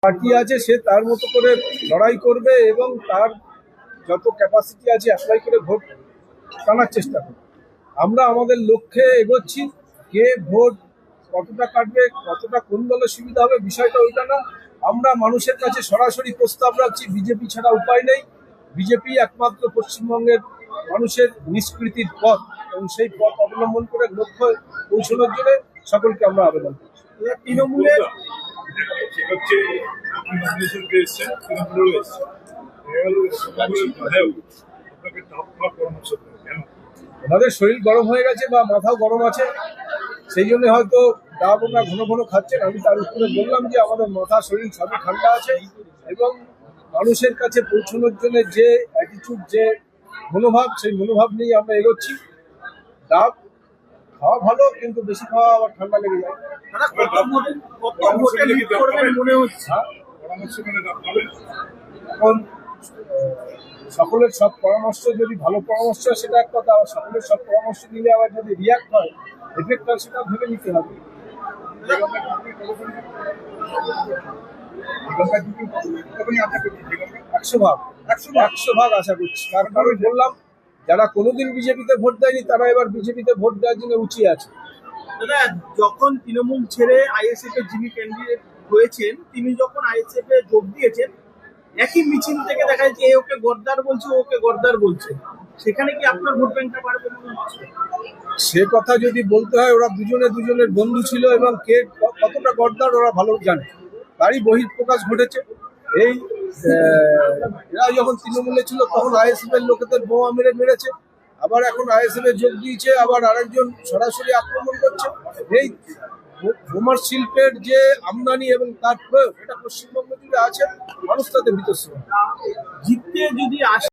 Party আছে সে তার মতো করে লড়াই করবে এবং তার যত ক্যাপাসিটি আছে অ্যাপ্লাই করে ভোট টানার চেষ্টা করবে। আমরা আমাদের লক্ষ্যে এগোচ্ছি। কে ভোট কতটা কাটবে, কতটা কোন দলের সুবিধা হবে, বিষয়টা ওইটা না। আমরা মানুষের কাছে সরাসরি প্রস্তাব রাখছি, বিজেপি ছাড়া উপায় নেই। বিজেপি একমাত্র পশ্চিমবঙ্গের মানুষের নিষ্কৃতির পথ, এবং সেই পথ অবলম্বন করে লক্ষ্যে পৌঁছানোর জন্য সকলকে আমরা আবেদন করছি। তৃণমূলের ওনাদের শরীর গরম হয়ে গেছে বা মাথাও গরম আছে, সেই জন্য হয়তো ডাব ওরা ঘন ঘন খাচ্ছেন। আমি তার উপরে বললাম যে আমাদের মাথা শরীর সবই ঠান্ডা আছে, এবং মানুষের কাছে পৌঁছানোর জন্য যে অ্যাটিটিউড, যে মনোভাব, সেই মনোভাব নিয়ে আমরা এগোচ্ছি। ডাব খাওয়া ভালো, কিন্তু বেশি খাওয়া আবার ঠান্ডা লেগে যায়। এখন সকলের সব পরামর্শ যদি ভালো পরামর্শ হয় সেটা এক কথা, আবার সকলের সব পরামর্শ নিলে আবার যদি রিয়াক্ট হয়, এফেক্ট হয়, সেটা ভেবে নিতে হবে। 100 ভাগ আশা করছি। তার কারণ বললাম, যারা কোনোদিন বিজেপিতে ভোট দেয়নি তারা এবার বিজেপিতে ভোট দেওয়ার জন্য উঁচিয়ে আছে। দাদা, যখন তৃণমূল ছেড়ে আইএসএফ এর যিনি ক্যান্ডিডেট হয়েছেন, তিনি যখন আইএসএফ এ যোগ দিয়েছেন, একই মিছিল থেকে দেখা যাচ্ছে এ ওকে গদ্দার বলছে, ওকে গদ্দার বলছে। সেখানে কি আপনার ভোট ব্যাংকটা বাড়বে মনে হচ্ছে? সে কথা যদি বলতে হয়, ওরা দুজনে দুজনের বন্ধু ছিল, এবং কে কতটা গদ্দার ওরা ভালো জানে। তারই বহিঃপ্রকাশ ঘটেছে। এই এরা যখন তৃণমূলে ছিল তখন আইএসএফ এর লোকেদের বোমা মেরেছে, আবার এখন আইএসএফ এ যোগ দিয়েছে, আবার আরেকজন সরাসরি আক্রমণ করছে। এই বোমার শিল্পের যে আমদানি এবং তার প্রয়োগ, এটা পশ্চিমবঙ্গ জুড়ে আছে, মানুষ তাতে বিতস্ত। জিততে যদি আসে